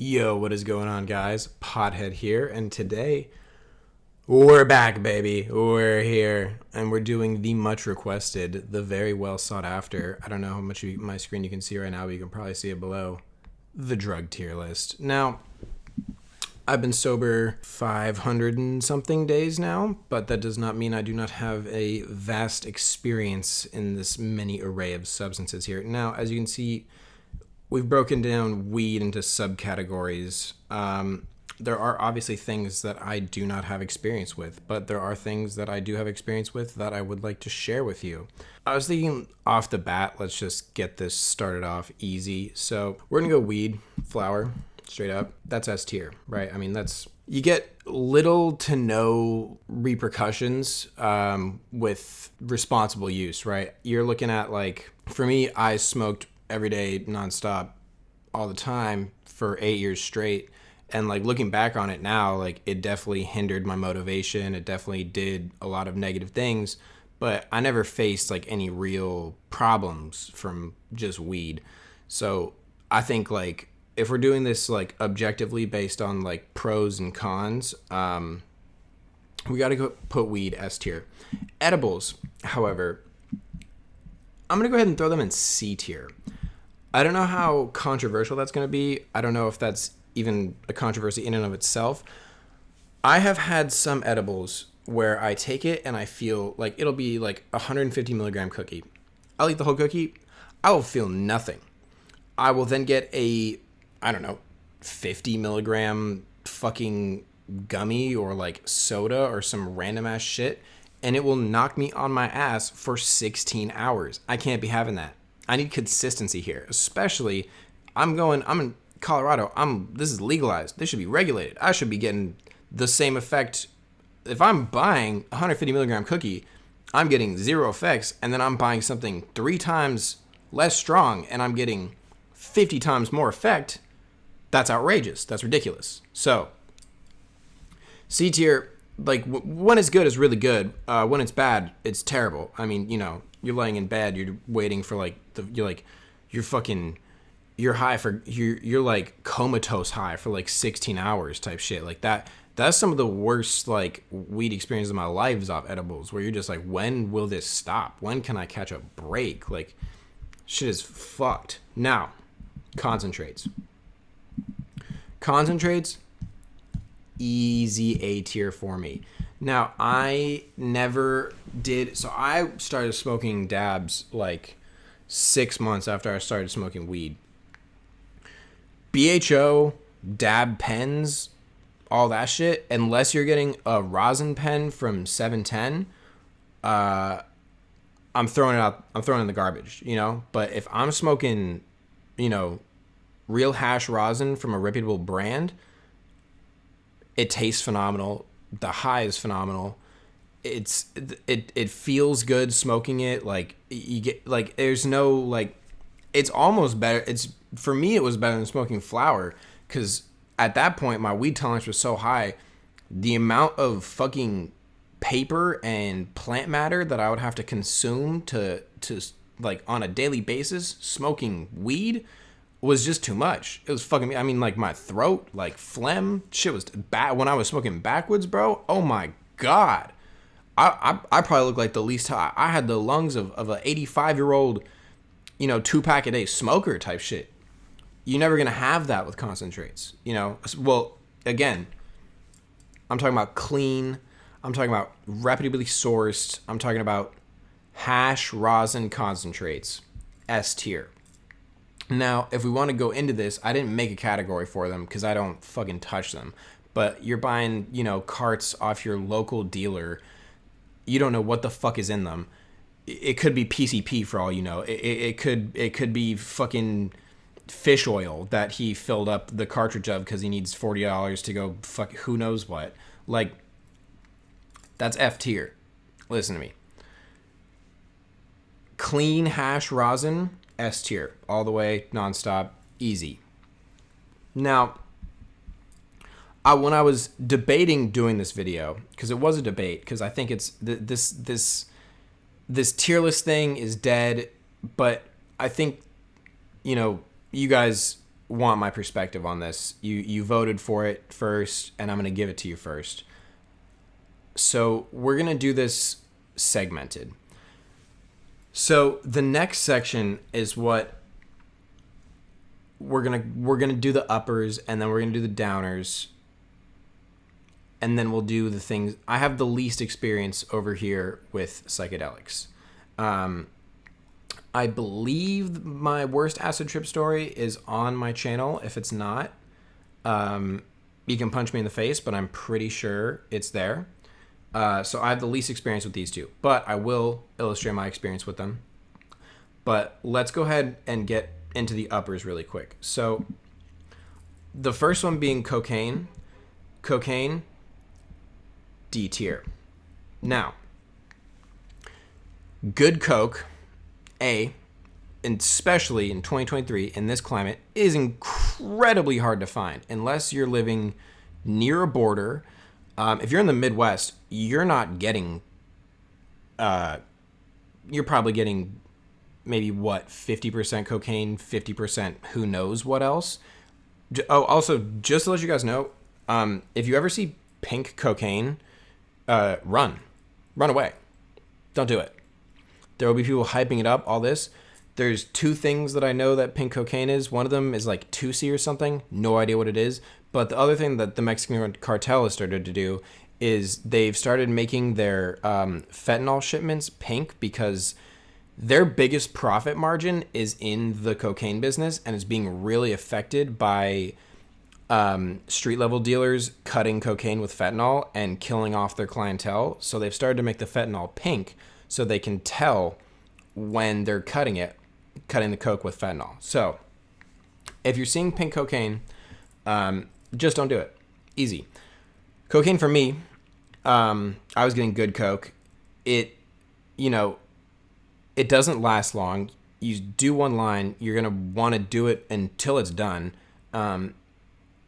Yo, what is going on, guys? Pothead here, and today we're back, baby. We're here, and we're doing the much requested, the very well sought after. I don't know how much of my screen you can see right now, but you can probably see it below. The drug tier list. Now, I've been sober 500 and something days now, but that does not mean I do not have a vast experience in this many array of substances here. Now, as you can see, we've broken down weed into subcategories. There are obviously things that I do not have experience with, but there are things that I do have experience with that I would like to share with you. I was thinking off the bat, let's just get this started off easy. So we're going to go weed, flower, straight up. That's S tier, right? I mean, you get little to no repercussions with responsible use, right? You're looking at, like, for me, I smoked every day, nonstop, all the time for 8 years straight. And, like, looking back on it now, like, it definitely hindered my motivation. It definitely did a lot of negative things, but I never faced, like, any real problems from just weed. So I think, like, if we're doing this, like, objectively based on, like, pros and cons, we got to put weed S tier. Edibles, however, I'm going to go ahead and throw them in C tier. I don't know how controversial that's going to be. I don't know if that's even a controversy in and of itself. I have had some edibles where I take it and I feel like it'll be like a 150 milligram cookie. I'll eat the whole cookie. I will feel nothing. I will then get a, 50 milligram fucking gummy or like soda or some random ass shit, and it will knock me on my ass for 16 hours. I can't be having that. I need consistency here, especially I'm in Colorado. This is legalized. This should be regulated. I should be getting the same effect. If I'm buying a 150 milligram cookie, I'm getting zero effects, and then I'm buying something 3 times less strong and I'm getting 50 times more effect. That's outrageous. That's ridiculous. So C tier, like, when it's good, it's really good. When it's bad, it's terrible. I mean, you're laying in bed, you're waiting for you're high for, you're like comatose high for like 16 hours type shit. Like that's some of the worst, like, weed experiences of my life is off edibles, where you're just like, when will this stop? When can I catch a break? Like, shit is fucked. Now, concentrates, easy A tier for me. Now, I never did, so I started smoking dabs like 6 months after I started smoking weed. BHO, dab pens, all that shit, unless you're getting a rosin pen from 710, I'm throwing it out, I'm throwing it in the garbage, But if I'm smoking, real hash rosin from a reputable brand, it tastes phenomenal. The high is phenomenal. It feels good smoking it. Like, you get, like, there's no, like, it's almost better. For me, it was better than smoking flower, because at that point my weed tolerance was so high. The amount of fucking paper and plant matter that I would have to consume to like, on a daily basis, smoking weed, was just too much. It was fucking me. I mean, like, my throat, like, phlegm, shit was bad when I was smoking backwoods, bro. Oh my God. I probably look like the least high. I had the lungs of an 85-year-old, 2-pack a day smoker type shit. You're never going to have that with concentrates, Well, again, I'm talking about clean. I'm talking about reputably sourced. I'm talking about hash rosin concentrates, S tier. Now, if we want to go into this, I didn't make a category for them because I don't fucking touch them. But you're buying, carts off your local dealer. You don't know what the fuck is in them. It could be PCP for all you know. It could be fucking fish oil that he filled up the cartridge of because he needs $40 to go fuck who knows what. Like, that's F tier. Listen to me. Clean hash rosin, S tier, all the way, nonstop, easy. Now, when I was debating doing this video, because it was a debate, because I think it's this tier list thing is dead, but I think, you guys want my perspective on this. You voted for it first, and I'm going to give it to you first. So we're going to do this segmented. So the next section is what we're gonna do the uppers, and then we're gonna do the downers, and then we'll do the things. I have the least experience over here with psychedelics. I believe my worst acid trip story is on my channel. If it's not, you can punch me in the face, but I'm pretty sure it's there. So I have the least experience with these two, but I will illustrate my experience with them. But let's go ahead and get into the uppers really quick. So the first one being cocaine. Cocaine, D tier. Now, good coke, A, and especially in 2023 in this climate, is incredibly hard to find unless you're living near a border. If you're in the Midwest, you're not getting, you're probably getting maybe 50% cocaine, 50% who knows what else. Oh, also, just to let you guys know, if you ever see pink cocaine, run away. Don't do it. There will be people hyping it up, all this. There's two things that I know that pink cocaine is. One of them is like 2C or something. No idea what it is. But the other thing that the Mexican cartel has started to do is they've started making their fentanyl shipments pink because their biggest profit margin is in the cocaine business, and it's being really affected by street level dealers cutting cocaine with fentanyl and killing off their clientele. So they've started to make the fentanyl pink so they can tell when they're cutting the coke with fentanyl. So if you're seeing pink cocaine, just don't do it. Easy. Cocaine for me, I was getting good coke. It doesn't last long. You do one line, you're gonna want to do it until it's done.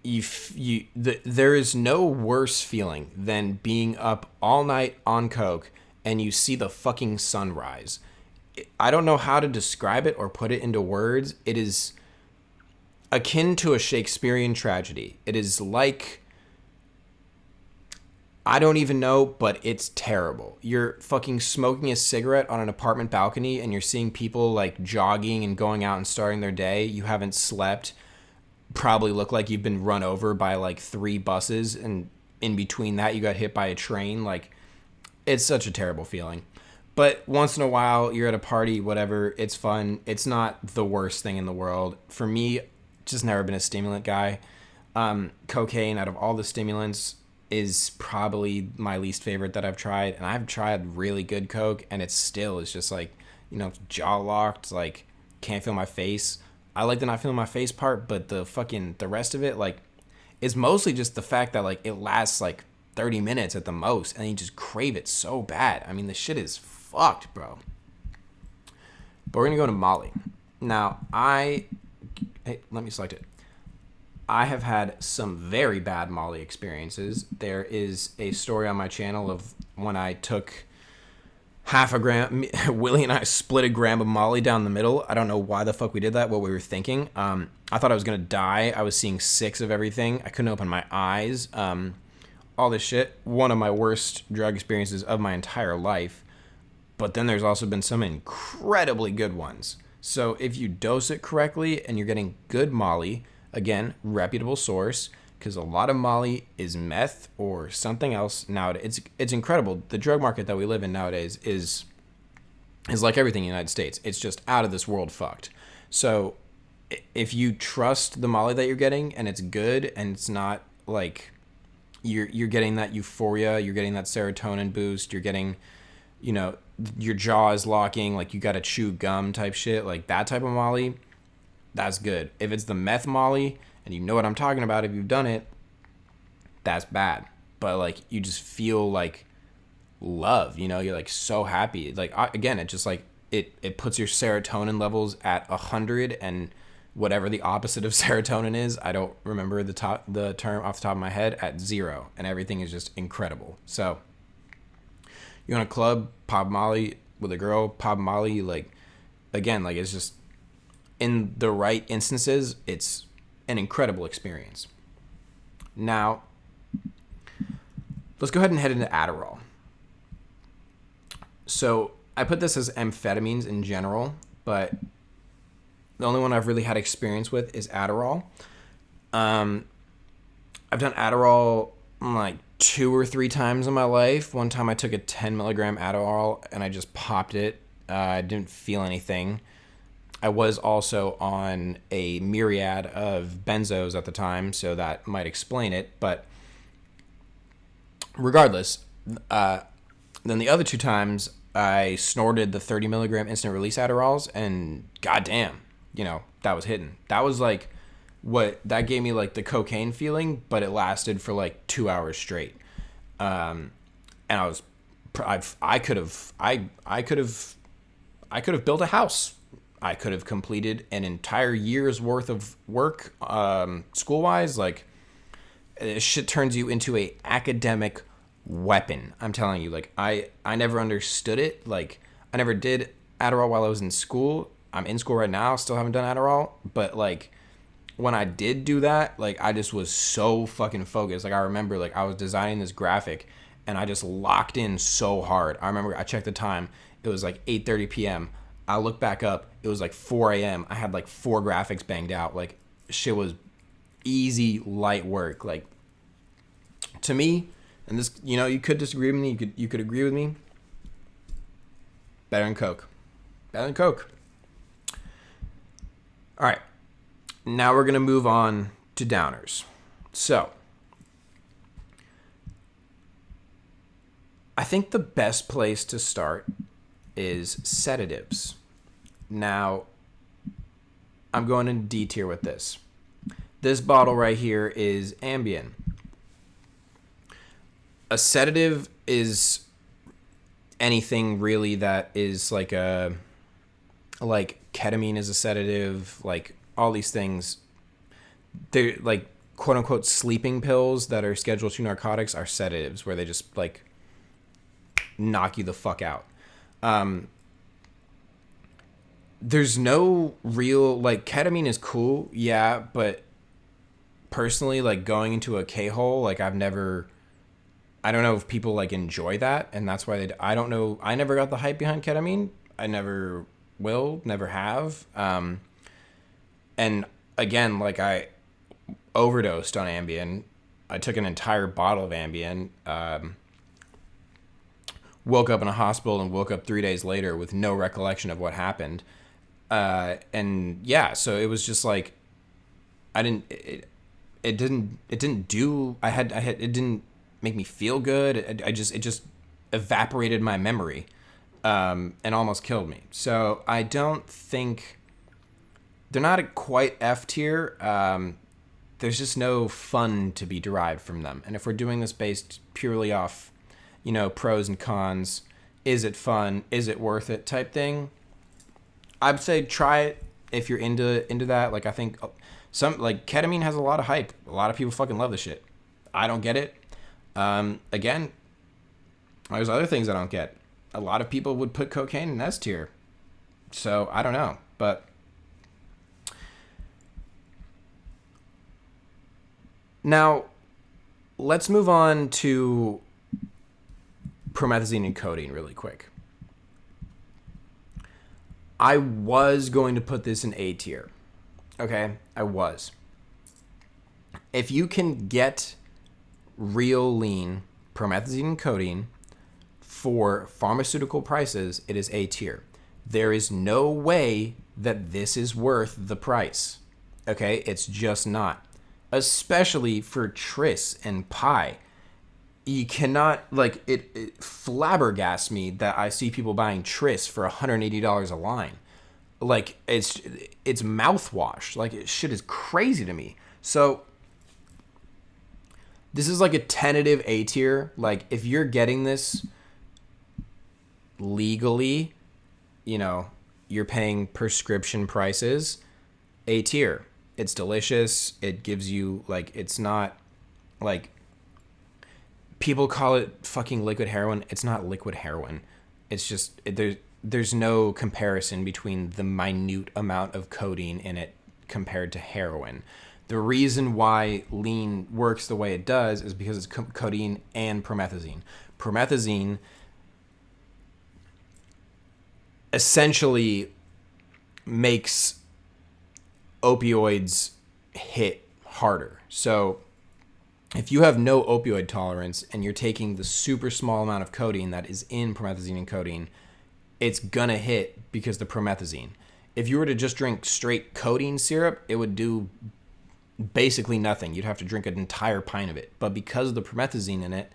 There is no worse feeling than being up all night on coke and you see the fucking sunrise. I don't know how to describe it or put it into words. It is akin to a Shakespearean tragedy. It is like, I don't even know, but it's terrible. You're fucking smoking a cigarette on an apartment balcony and you're seeing people like jogging and going out and starting their day. You haven't slept. Probably look like you've been run over by like 3 buses, and in between that you got hit by a train. Like, it's such a terrible feeling. But once in a while you're at a party, whatever, it's fun. It's not the worst thing in the world. For me, just never been a stimulant guy. Cocaine, out of all the stimulants, is probably my least favorite that I've tried. And I've tried really good coke, and it's just like, jaw locked, like can't feel my face. I like the not feeling my face part, but the rest of it, like, is mostly just the fact that like it lasts like 30 minutes at the most, and you just crave it so bad. I mean, the shit is fucked, bro. But we're gonna go to Molly. Now, hey, let me select it. I have had some very bad Molly experiences. There is a story on my channel of when I took half a gram. Willie and I split a gram of Molly down the middle. I don't know why the fuck we did that, what we were thinking. I thought I was gonna die. I was seeing 6 of everything. I couldn't open my eyes. All this shit. One of my worst drug experiences of my entire life. But then there's also been some incredibly good ones. So if you dose it correctly and you're getting good Molly, again, reputable source, because a lot of Molly is meth or something else nowadays. It's incredible. The drug market that we live in nowadays is like everything in the United States. It's just out of this world fucked. So if you trust the Molly that you're getting and it's good and it's not like you're getting that euphoria, you're getting that serotonin boost, you're getting, your jaw is locking, like you got to chew gum type shit, like that type of Molly, that's good. If it's the meth Molly, and you know what I'm talking about if you've done it, that's bad. But like you just feel like love, you're like so happy. Like again, it just like it puts your serotonin levels at 100, and whatever the opposite of serotonin is, I don't remember the term off the top of my head, at 0, and everything is just incredible. So you want a club, pop Molly with a girl, pop Molly, like, again, like it's just, in the right instances, it's an incredible experience. Now, let's go ahead and head into Adderall. So I put this as amphetamines in general, but the only one I've really had experience with is Adderall. I've done Adderall like 2 or 3 times in my life. One time I took a 10 milligram Adderall and I just popped it. I didn't feel anything. I was also on a myriad of benzos at the time, so that might explain it. But regardless, then the other 2 times I snorted the 30 milligram instant release Adderalls, and goddamn, that was hitting. That was like that gave me like the cocaine feeling, but it lasted for like 2 hours straight. And I could have built a house. I could have completed an entire year's worth of work, school-wise. Like, this shit turns you into a academic weapon. I'm telling you, like, I never understood it. Like, I never did Adderall while I was in school. I'm in school right now, still haven't done Adderall. But, like, when I did do that, like, I just was so fucking focused. Like, I remember, like, I was designing this graphic, and I just locked in so hard. I remember I checked the time. It was, like, 8:30 p.m. I looked back up. It was, like, 4 a.m. I had, like, 4 graphics banged out. Like, shit was easy, light work. Like, to me, and this, you could disagree with me. You could agree with me. Better than Coke. Better than Coke. All right. Now we're going to move on to downers. So, I think the best place to start is sedatives. Now, I'm going in D tier with this. This bottle right here is Ambien. A sedative is anything really that is like ketamine is a sedative, like all these things. They're like quote unquote sleeping pills that are Schedule II narcotics are sedatives, where they just like knock you the fuck out. There's no real, like, ketamine is cool, yeah, but personally, like, going into a K-hole, like, I don't know if people, like, enjoy that, and that's why I don't know, I never got the hype behind ketamine, I never will, never have, and again, like, I overdosed on Ambien, I took an entire bottle of Ambien, woke up in a hospital and woke up 3 days later with no recollection of what happened. And yeah, so it was just like, it didn't make me feel good. It just evaporated my memory, and almost killed me. So I don't think they're not quite F tier. There's just no fun to be derived from them. And if we're doing this based purely off, pros and cons, is it fun, is it worth it type thing, I'd say try it if you're into that. Like, I think ketamine has a lot of hype. A lot of people fucking love this shit. I don't get it. Again, there's other things I don't get. A lot of people would put cocaine in S tier. So, I don't know. But now, let's move on to promethazine and codeine really quick. I was going to put this in A tier. Okay? I was. If you can get real lean promethazine and codeine for pharmaceutical prices, it is A tier. There is no way that this is worth the price. Okay? It's just not. Especially for Tris and Pi. You cannot, like, it flabbergasts me that I see people buying Tris for $180 a line. Like, it's mouthwash. Like, shit is crazy to me. So, this is like a tentative A tier. Like, if you're getting this legally, you're paying prescription prices, A tier. It's delicious. It gives you, like, it's not, like, people call it fucking liquid heroin. It's not liquid heroin. It's just, there's no comparison between the minute amount of codeine in it compared to heroin. The reason why lean works the way it does is because it's codeine and promethazine. Promethazine essentially makes opioids hit harder. So if you have no opioid tolerance and you're taking the super small amount of codeine that is in promethazine and codeine, it's gonna hit because the promethazine. If you were to just drink straight codeine syrup, it would do basically nothing. You'd have to drink an entire pint of it. But because of the promethazine in it,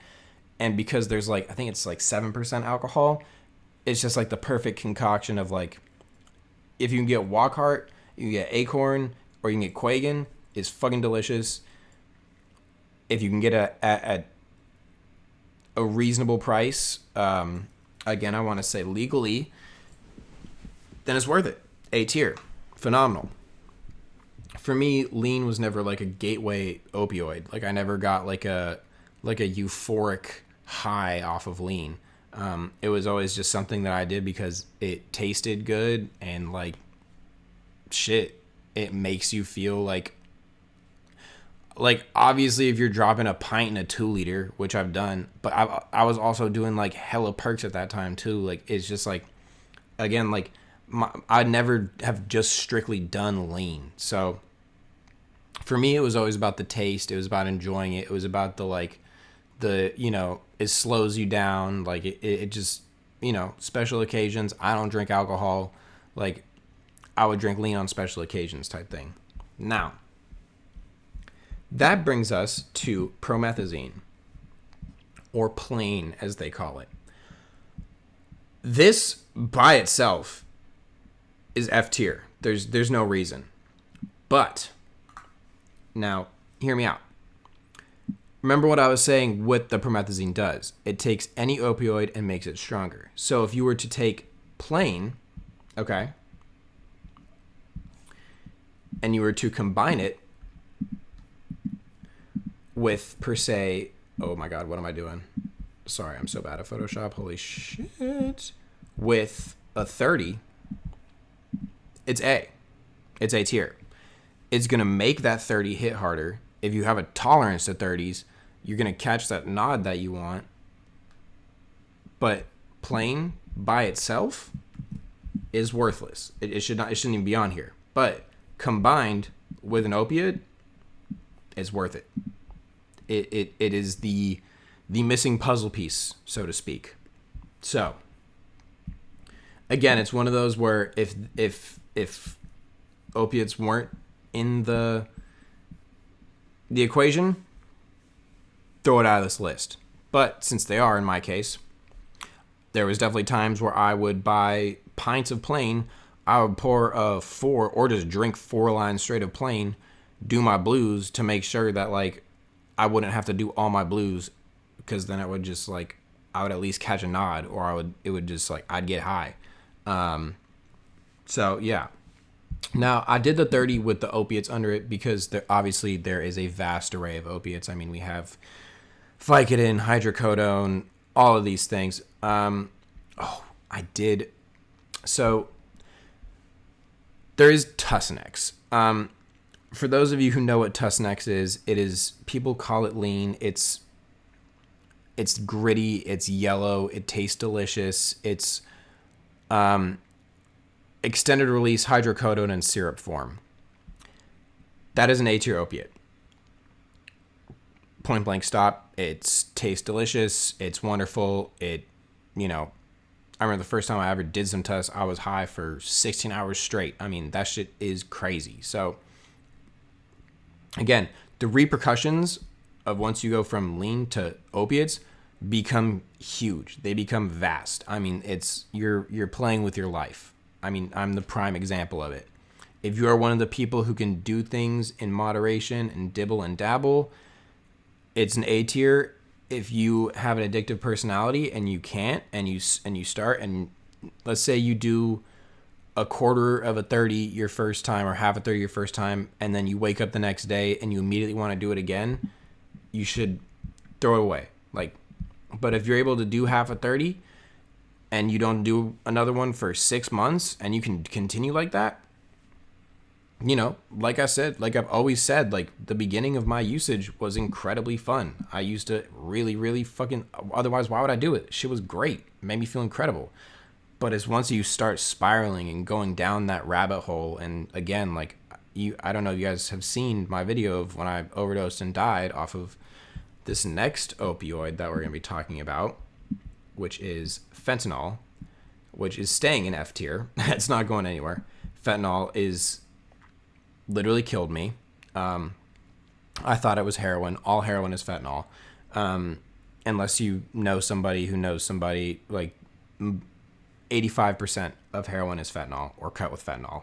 and because there's like, I think it's like 7% alcohol, it's just like the perfect concoction of like, if you can get Walkhart, you can get Acorn, or you can get Quagan, it's fucking delicious. If you can get a reasonable price, again, I want to say legally, then it's worth it. A tier. Phenomenal. For me, lean was never like a gateway opioid. Like I never got like a euphoric high off of lean. It was always just something that I did because it tasted good and like shit. It makes you feel like obviously if you're dropping a pint in a 2 liter, which I've done, but I was also doing like hella perks at that time too. Like it's just like, again, like I'd never have just strictly done lean. So for me, it was always about the taste. It was about enjoying it. It was about it slows you down. Like it just, special occasions. I don't drink alcohol. Like I would drink lean on special occasions type thing. Now, that brings us to promethazine, or plain as they call it. This by itself is F tier. There's no reason. But now, hear me out. Remember what I was saying what the promethazine does. It takes any opioid and makes it stronger. So if you were to take plain, okay, and you were to combine it with, per se, oh my God, what am I doing? Sorry, I'm so bad at Photoshop. Holy shit. With a 30, it's A. It's A tier. It's going to make that 30 hit harder. If you have a tolerance to 30s, you're going to catch that nod that you want. But plain by itself is worthless. It shouldn't even be on here. But combined with an opiate, it's worth it. It is the missing puzzle piece, so to speak. So again, it's one of those where if opiates weren't in the equation, throw it out of this list. But since they are, in my case, there was definitely times where I would buy pints of plain. I would pour 4 or just drink 4 lines straight of plain, do my blues to make sure that like I wouldn't have to do all my blues, because then it would just like I would at least catch a nod, or I'd get high. So yeah. Now, I did the 30 with the opiates under it because obviously there is a vast array of opiates. I mean, we have Vicodin, hydrocodone, all of these things. I did. So there is Tussinex. For those of you who know what Tussinex is, people call it lean. It's gritty. It's yellow. It tastes delicious. It's extended release hydrocodone in syrup form. That is an A tier opiate. Point blank stop. It tastes delicious. It's wonderful. I remember the first time I ever did some Tuss, I was high for 16 hours straight. I mean, that shit is crazy. So again, the repercussions of once you go from lean to opiates become huge. They become vast. I mean, you're playing with your life. I mean, I'm the prime example of it. If you are one of the people who can do things in moderation and dibble and dabble, it's an A tier. If you have an addictive personality and you can't, and you start, and let's say you do a quarter of a 30 your first time or half a 30 your first time, and then you wake up the next day and you immediately want to do it again, you should throw it away. But if you're able to do half a 30 and you don't do another one for 6 months and you can continue like that, like I said, like I've always said, like the beginning of my usage was incredibly fun. I used to really, really fucking, otherwise, why would I do it? Shit was great. It made me feel incredible. But it's once you start spiraling and going down that rabbit hole, and again, like I don't know if you guys have seen my video of when I overdosed and died off of this next opioid that we're going to be talking about, which is fentanyl, which is staying in F tier. It's not going anywhere. Fentanyl is literally killed me. I thought it was heroin. All heroin is fentanyl. Unless you know somebody who knows somebody, like 85% of heroin is fentanyl or cut with fentanyl.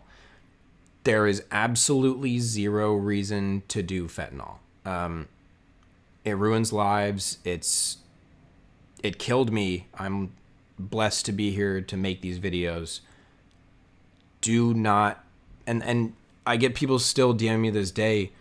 There is absolutely zero reason to do fentanyl. It ruins lives. It killed me. I'm blessed to be here to make these videos. Do not, and I get people still DMing me this day,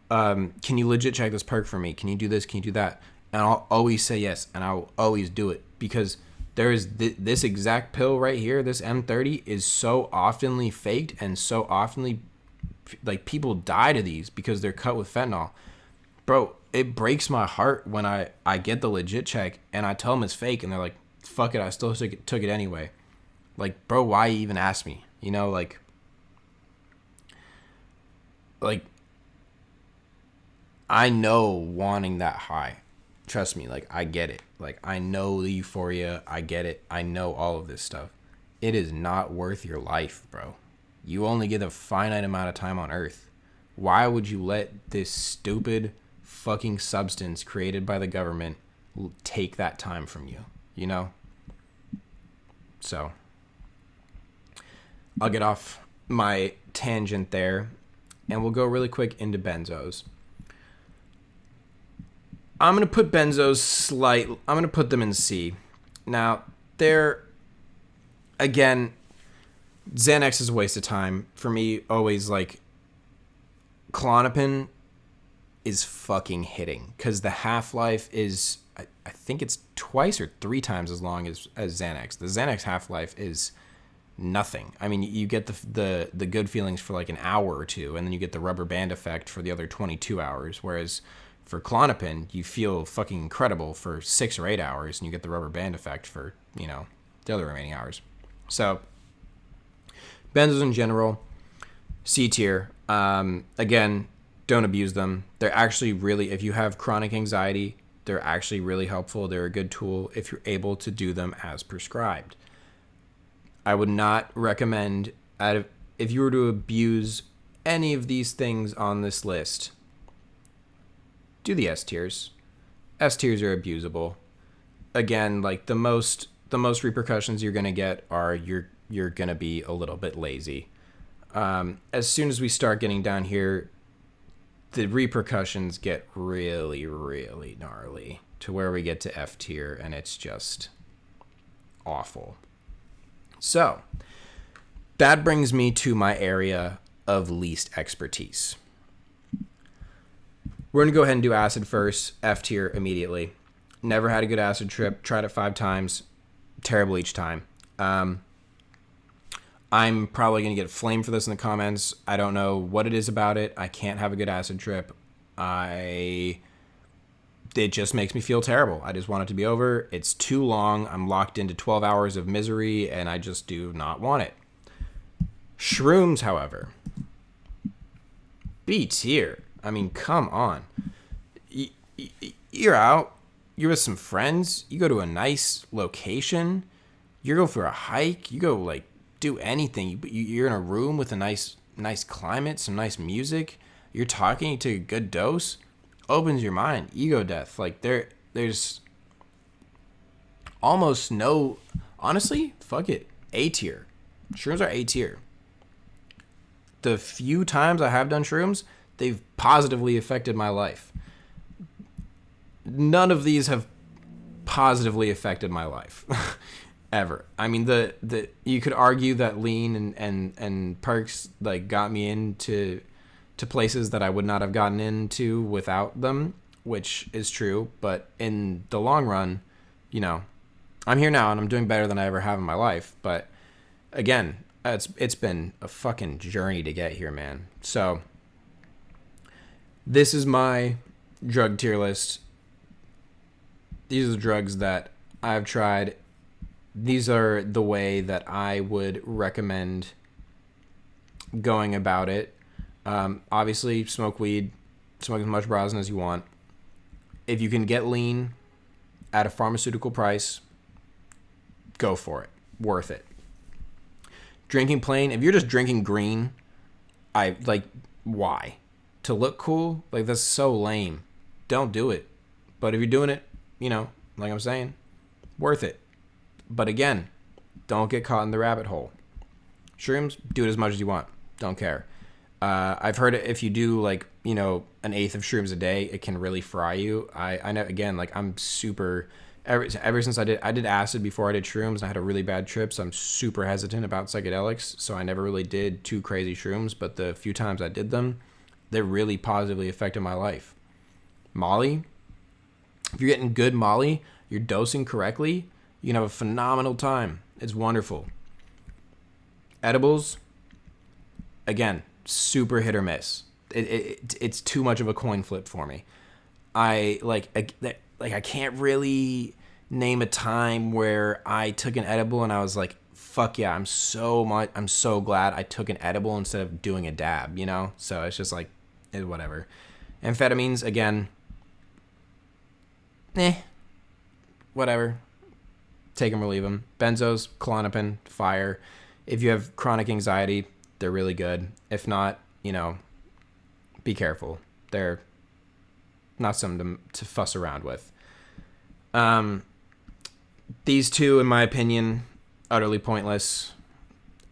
can you legit check this perk for me? Can you do this? Can you do that? And I'll always say yes, and I'll always do it, because there is this exact pill right here, this M30, is so oftenly faked, and so oftenly, like, people die to these because they're cut with fentanyl. Bro, it breaks my heart when I get the legit check and I tell them it's fake, and they're like, fuck it, I still took it anyway. Like, bro, why even ask me? Like I know wanting that high. Trust me, like, I get it. Like, I know the euphoria. I get it. I know all of this stuff. It is not worth your life, bro. You only get a finite amount of time on Earth. Why would you let this stupid fucking substance created by the government take that time from you? So, I'll get off my tangent there, and we'll go really quick into benzos. I'm going to put benzos I'm going to put them in C. Now, again, Xanax is a waste of time. For me, always, like, Klonopin is fucking hitting, because the half-life is, I think it's twice or three times as long as Xanax. The Xanax half-life is nothing. I mean, you get the good feelings for like an hour or two, and then you get the rubber band effect for the other 22 hours, whereas for Klonopin, you feel fucking incredible for 6 or 8 hours, and you get the rubber band effect for, the other remaining hours. So, benzos in general, C tier. Again, don't abuse them. They're actually really, if you have chronic anxiety, they're actually really helpful. They're a good tool if you're able to do them as prescribed. I would not recommend, if you were to abuse any of these things on this list, do the S tiers. S tiers are abusable. Again, like, the most repercussions you're gonna get are you're gonna be a little bit lazy. As soon as we start getting down here, the repercussions get really, really gnarly, to where we get to F tier, and it's just awful. So, that brings me to my area of least expertise. We're going to go ahead and do acid first, F tier immediately. Never had a good acid trip, tried it 5 times, terrible each time. I'm probably going to get flamed for this in the comments. I don't know what it is about it. I can't have a good acid trip. It just makes me feel terrible. I just want it to be over. It's too long. I'm locked into 12 hours of misery, and I just do not want it. Shrooms, however, B tier. I mean, come on. You're out. You're with some friends. You go to a nice location. You go for a hike. You go, like, do anything. You're in a room with a nice climate, some nice music. You're talking to a good dose. Opens your mind. Ego death. Like, there's almost no, honestly, fuck it. A tier. Shrooms are A tier. The few times I have done shrooms, they've positively affected my life. None of these have positively affected my life. Ever. I mean, the you could argue that lean and perks, like, got me into places that I would not have gotten into without them, which is true. But in the long run, I'm here now and I'm doing better than I ever have in my life. But again, It's been a fucking journey to get here, man. So this is my drug tier list. These are the drugs that I've tried. These are the way that I would recommend going about it. Obviously, smoke weed, smoke as much rosin as you want. If you can get lean at a pharmaceutical price, go for it. Worth it. Drinking plain, if you're just drinking green, why? To look cool? Like, that's so lame. Don't do it. But if you're doing it, like I'm saying, worth it. But again, don't get caught in the rabbit hole. Shrooms, do it as much as you want. Don't care. I've heard if you do an eighth of shrooms a day, it can really fry you. I know, again, I'm super, ever since I did acid before I did shrooms, and I had a really bad trip, so I'm super hesitant about psychedelics. So I never really did too crazy shrooms, but the few times I did them, they really positively affected my life. Molly, if you're getting good Molly, you're dosing correctly, you can have a phenomenal time. It's wonderful. Edibles, again, super hit or miss. It's too much of a coin flip for me. I can't really name a time where I took an edible and I was like, fuck yeah, I'm so glad I took an edible instead of doing a dab, So it's just whatever. Amphetamines, again, whatever. Take them or leave them. Benzos, Klonopin, fire. If you have chronic anxiety, they're really good. If not, be careful. They're not something to fuss around with. These two, in my opinion, utterly pointless.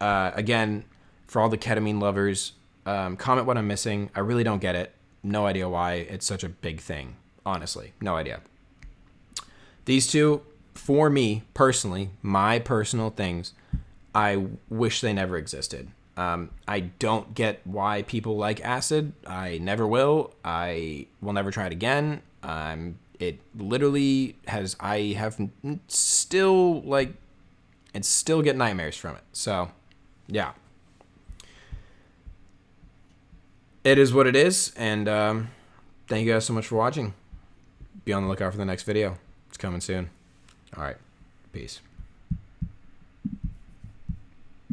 Again, for all the ketamine lovers, comment what I'm missing. I really don't get it. No idea why it's such a big thing. Honestly, no idea. These two, for me personally, my personal things, I wish they never existed. I don't get why people like acid. I never will. I will never try it again. It literally has, I have still get nightmares from it. So, yeah. It is what it is. And thank you guys so much for watching. Be on the lookout for the next video. It's coming soon. All right. Peace.